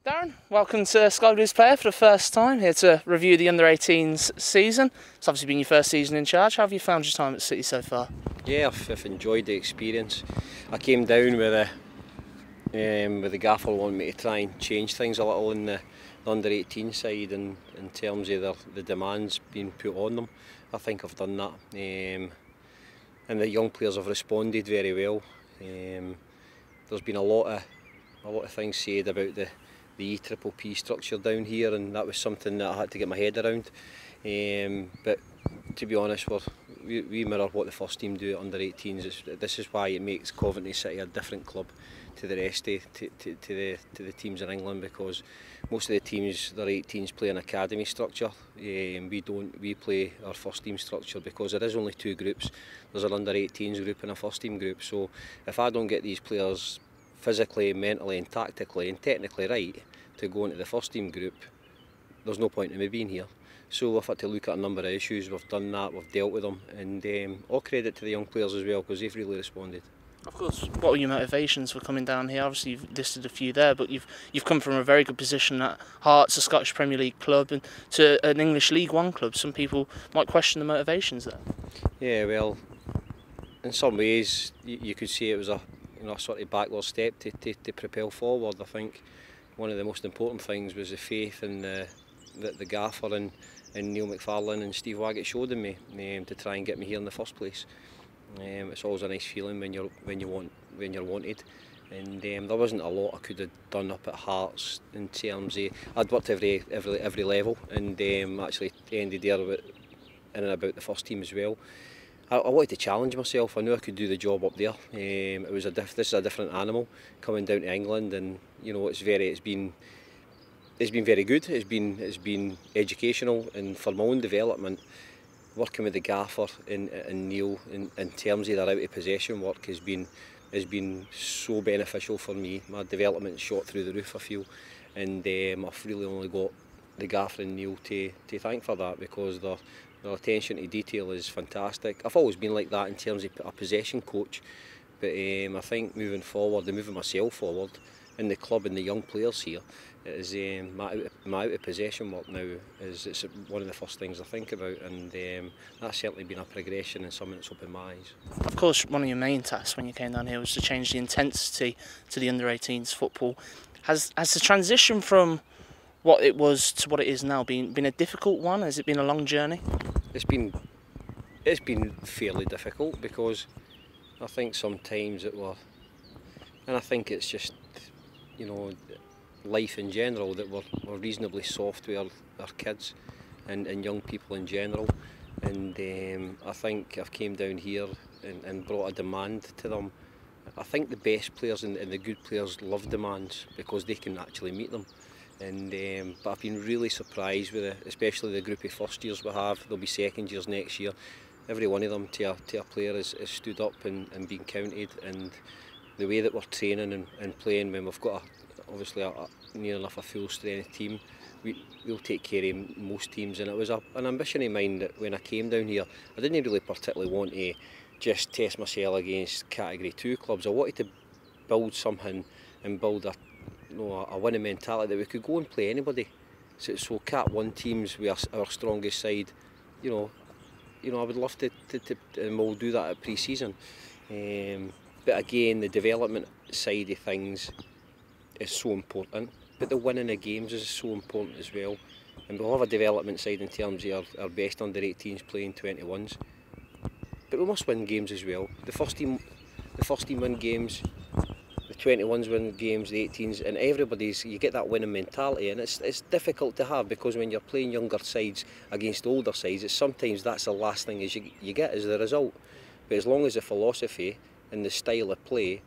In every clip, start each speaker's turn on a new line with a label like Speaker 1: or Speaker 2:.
Speaker 1: Darren, welcome to Sky Blues Player for the first time, here to review the Under-18s season. It's obviously been your first season in charge. How have you found your time at City so far?
Speaker 2: Yeah, I've enjoyed the experience. I came down with the gaffer wanting me to try and change things a little in the Under-18 side, and in terms of the demands being put on them. I think I've done that, and the young players have responded very well. There's been a lot of things said about the EPPP structure down here, and that was something that I had to get my head around. But to be honest, we mirror what the first team do at Under-18s. This is why it makes Coventry City a different club to the rest of the teams in England, because most of the teams, their 18s, play an academy structure. We don't. We play our first team structure because there is only two groups. There's an Under-18s group and a first team group. So if I don't get these players physically, mentally and tactically and technically right to go into the first team group, there's no point in me being here. So we've had to look at a number of issues. We've done that, we've dealt with them, and all credit to the young players as well, because they've really responded.
Speaker 1: Of course, what were your motivations for coming down here? Obviously you've listed a few there, but you've come from a very good position at Hearts, a Scottish Premier League club, and to an English League One club. Some people might question the motivations there.
Speaker 2: Yeah, well, in some ways you could say it was a sort of backward step to propel forward. I think one of the most important things was the faith and the gaffer and Neil McFarlane and Steve Waggett showed in me to try and get me here in the first place. It's always a nice feeling when you're wanted, and there wasn't a lot I could have done up at Hearts in terms of I'd worked every level, and actually ended there in and about the first team as well. I wanted to challenge myself. I knew I could do the job up there. This is a different animal coming down to England, and it's been very good. It's been educational, and for my own development, working with the gaffer and Neil in terms of their out of possession work has been so beneficial for me. My development shot through the roof, I feel, and I've really only got the gaffer and Neil to thank for that, because their attention to detail is fantastic. I've always been like that in terms of a possession coach, but I think moving forward and moving myself forward in the club and the young players here, is my out of possession work now it's one of the first things I think about, and that's certainly been a progression and something that's opened my eyes.
Speaker 1: Of course, one of your main tasks when you came down here was to change the intensity to the Under-18s football. Has the transition from what it was to what it is now been a difficult one? Has it been a long journey?
Speaker 2: It's been fairly difficult, because I think sometimes and I think it's just life in general, that we're reasonably soft with our kids and young people in general, and I think I've came down here and brought a demand to them. I think the best players and the good players love demands because they can actually meet them. But I've been really surprised with especially the group of first years we have. There'll be second years next year. Every one of them to a player has stood up and been counted, and the way that we're training and playing, when we've got obviously near enough a full strength team, we'll take care of most teams. And it was an ambition of mine that when I came down here, I didn't really particularly want to just test myself against Category 2 clubs. I wanted to build something and build a winning mentality that we could go and play anybody. So Cat 1 teams with our strongest side, I would love to and we'll do that at pre-season. But again, the development side of things is so important, but the winning of games is so important as well. And we'll have a development side in terms of our best Under-18s playing 21s, but we must win games as well. The first team win games, the 21s win games, the 18s, and you get that winning mentality, and it's difficult to have, because when you're playing younger sides against older sides, sometimes that's the last thing you get as the result. But as long as the philosophy and the style of play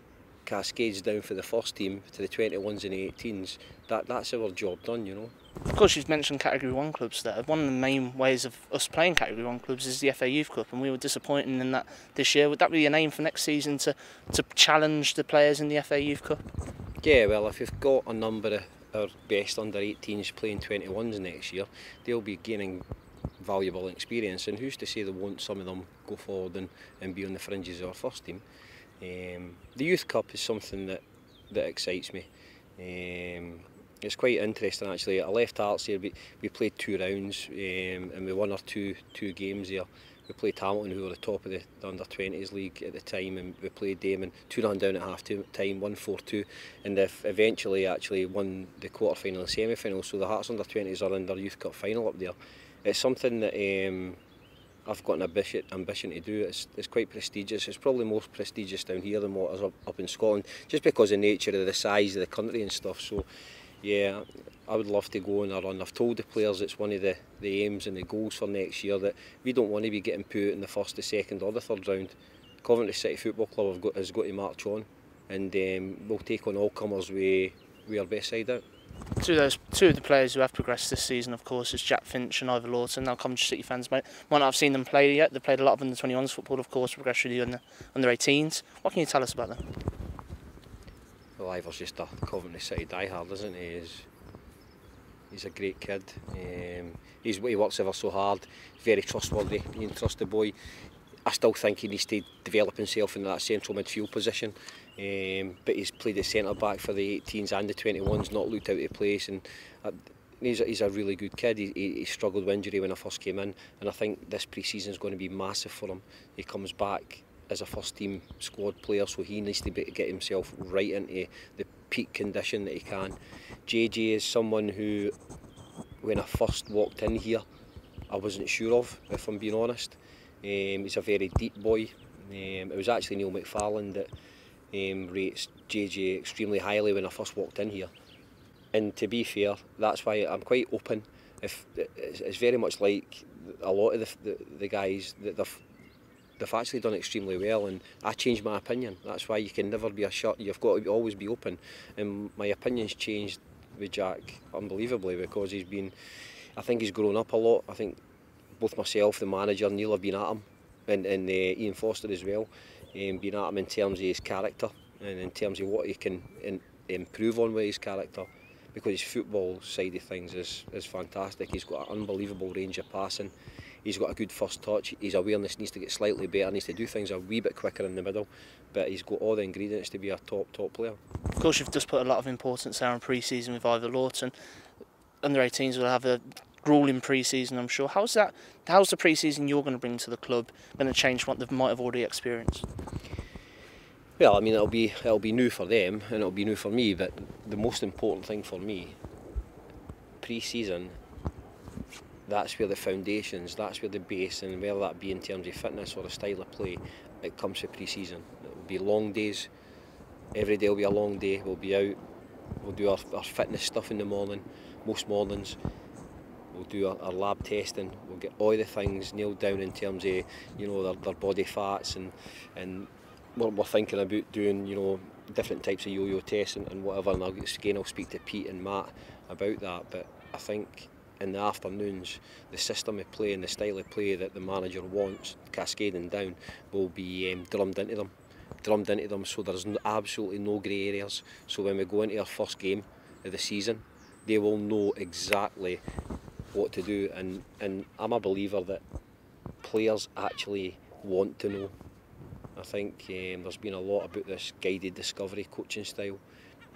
Speaker 2: cascades down for the first team to the 21s and the 18s, that's our job done,
Speaker 1: Of course, you've mentioned Category 1 clubs there. One of the main ways of us playing Category 1 clubs is the FA Youth Cup, and we were disappointed in that this year. Would that be an aim for next season, to challenge the players in the FA Youth Cup?
Speaker 2: Yeah, well, if you've got a number of our best Under-18s playing 21s next year, they'll be gaining valuable experience, and who's to say they won't some of them go forward and be on the fringes of our first team. The Youth Cup is something that excites me. It's quite interesting actually. At left Hearts here, we played 2 rounds and we won our two games there. We played Hamilton, who were the top of the Under-20s league at the time, and we played them and 2-0 down at half time, won 4-2, and they've eventually actually won the quarter final and semi final. So the Hearts Under-20s are in their Youth Cup final up there. It's something that I've got an ambition to do. It's quite prestigious. It's probably more prestigious down here than what is up in Scotland, just because of the nature of the size of the country and stuff. So yeah, I would love to go on a run. I've told the players it's one of the aims and the goals for next year, that we don't want to be getting put in the first, the second or the third round. Coventry City Football Club has got to march on, and we'll take on all comers with our best side out.
Speaker 1: Two of the players who have progressed this season, of course, is Jack Finch and Ivor Lawton. Now, Coventry City fans might not have seen them play yet. They played a lot of under-21s football, of course, progressed through the under-18s. What can you tell us about them?
Speaker 2: Well, Ivor's just a Coventry City diehard, isn't he? He's a great kid. He works ever so hard. He's very trustworthy. You can trust the boy. I still think he needs to develop himself in that central midfield position. But he's played at centre back for the 18s and the 21s, not looked out of place. And he's a really good kid. He struggled with injury when I first came in, and I think this pre-season is going to be massive for him. He comes back as a first team squad player, so he needs to get himself right into the peak condition that he can. JJ is someone who, when I first walked in here, I wasn't sure of, if I'm being honest. He's a very deep boy. It was actually Neil McFarlane that rates JJ extremely highly when I first walked in here. And to be fair, that's why I'm quite open. If it's very much like a lot of the guys that they've actually done extremely well, and I changed my opinion. That's why you can never be a shut. You've got to always be open. And my opinion's changed with Jack unbelievably, because I think he's grown up a lot. I think both myself, the manager, Neil have been at him, and Ian Foster as well, been at him in terms of his character and in terms of what he can improve on with his character, because his football side of things is fantastic. He's got an unbelievable range of passing. He's got a good first touch. His awareness needs to get slightly better, needs to do things a wee bit quicker in the middle, but he's got all the ingredients to be a top player.
Speaker 1: Of course, you've just put a lot of importance there on pre-season with Ivor Lawton. Under-18s will have a gruelling pre-season, I'm sure. How's the pre-season you're going to bring to the club going to change what they might have already experienced?
Speaker 2: Well, I mean, it'll be new for them and it'll be new for me, but the most important thing for me, pre-season, that's where the foundations, that's where the base, and whether that be in terms of fitness or a style of play, it comes to pre-season. It will be long days. Every day will be a long day. We'll be out. We'll do our fitness stuff in the morning. Most mornings, we'll do our lab testing. We'll get all the things nailed down in terms of their body fats, and we're thinking about doing different types of yo-yo tests and whatever. And I'll speak to Pete and Matt about that. But I think in the afternoons, the system of play and the style of play that the manager wants, cascading down, will be drummed into them, so there's absolutely no grey areas. So when we go into our first game of the season, they will know exactly what to do, and I'm a believer that players actually want to know. I think there's been a lot about this guided discovery coaching style,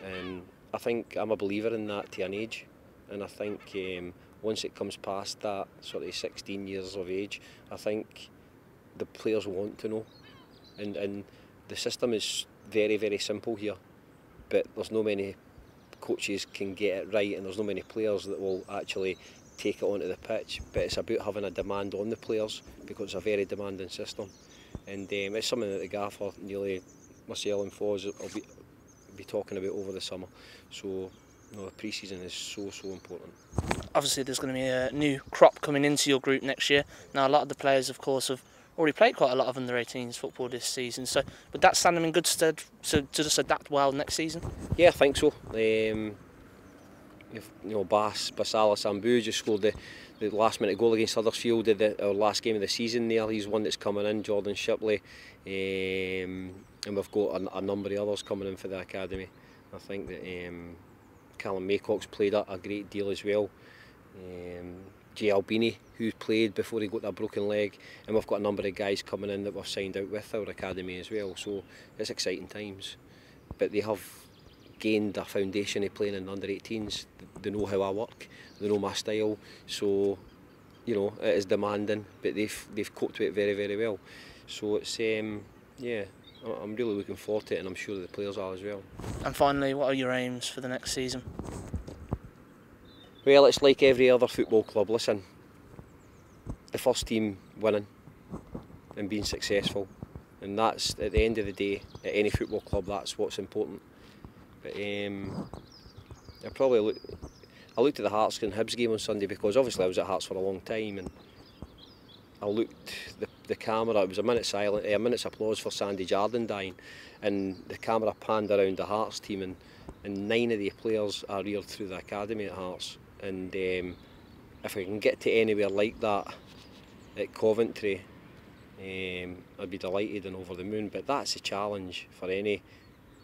Speaker 2: and I think I'm a believer in that to an age. And I think once it comes past that sort of 16 years of age, I think the players want to know. And the system is very, very simple here, but there's no many coaches can get it right, and there's no many players that will actually take it onto the pitch. But it's about having a demand on the players, because it's a very demanding system. And it's something that the gaffer, nearly myself and Foz, will be talking about over the summer. So the pre-season is so important.
Speaker 1: Obviously, there's going to be a new crop coming into your group next year. Now, a lot of the players, of course, have already played quite a lot of under-18s football this season. So would that stand them in good stead to just adapt well next season?
Speaker 2: Yeah, I think so. Basala Sambu just scored the last-minute goal against Huddersfield in our last game of the season there. He's one that's coming in, Jordan Shipley. And we've got a number of others coming in for the academy. I think that Callum Maycock's played a great deal as well. Jay Albini, who played before he got that broken leg, and we've got a number of guys coming in that we've signed out with our academy as well. So it's exciting times, but they have gained a foundation of playing in under-18s. They know how I work, they know my style, so you know it is demanding, but they've coped with it very, very well. So it's yeah, I'm really looking forward to it, and I'm sure the players are as well.
Speaker 1: And finally, what are your aims for the next season?
Speaker 2: Well, it's like every other football club. Listen, the first team winning and being successful, and that's at the end of the day at any football club. That's what's important. But I looked at the Hearts and Hibs game on Sunday, because obviously I was at Hearts for a long time, and I looked the camera. It was a minute's silence, a minute's applause for Sandy Jardine dying, and the camera panned around the Hearts team, and 9 of the players are reared through the academy at Hearts. And if I can get to anywhere like that at Coventry, I'd be delighted and over the moon. But that's a challenge for any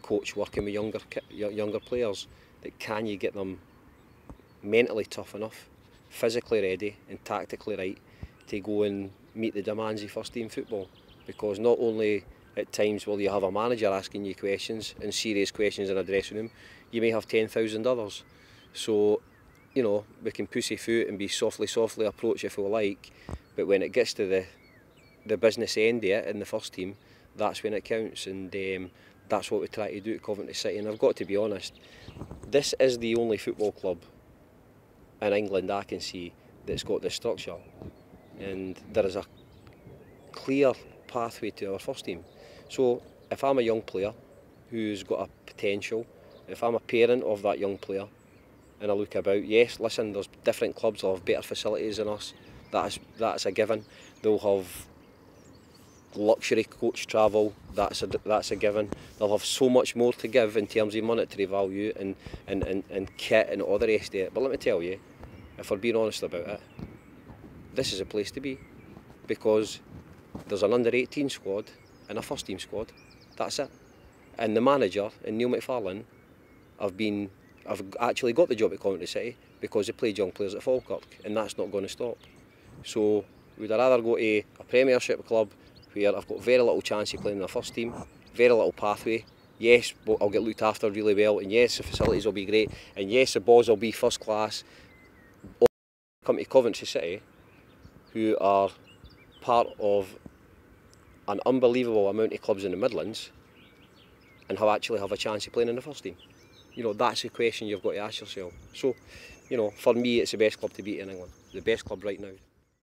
Speaker 2: coach working with younger players. That can you get them mentally tough enough, physically ready and tactically right to go and meet the demands of first team football? Because not only at times will you have a manager asking you questions, and serious questions in a dressing room, you may have 10,000 others. So you know, we can pussyfoot and be softly approach if we like, but when it gets to the business end of it in the first team, that's when it counts. And that's what we try to do at Coventry City. And I've got to be honest, this is the only football club in England I can see that's got this structure, and there is a clear pathway to our first team. So if I'm a young player who's got a potential, if I'm a parent of that young player, and I look about, yes, listen, there's different clubs that have better facilities than us. That's a given. They'll have luxury coach travel. That's a given. They'll have so much more to give in terms of monetary value and kit and all the rest of it. But let me tell you, if we're being honest about it, this is a place to be, because there's an under-18 squad and a first team squad. That's it. And the manager and Neil McFarlane I've actually got the job at Coventry City because they played young players at Falkirk, and that's not going to stop. So would I rather go to a Premiership club where I've got very little chance of playing in the first team, very little pathway? Yes, I'll get looked after really well, and yes, the facilities will be great, and yes, the boss will be first class. Or come to Coventry City, who are part of an unbelievable amount of clubs in the Midlands, and actually have a chance of playing in the first team. You know, that's the question you've got to ask yourself. So, you know, for me, it's the best club to beat in England, the best club right now.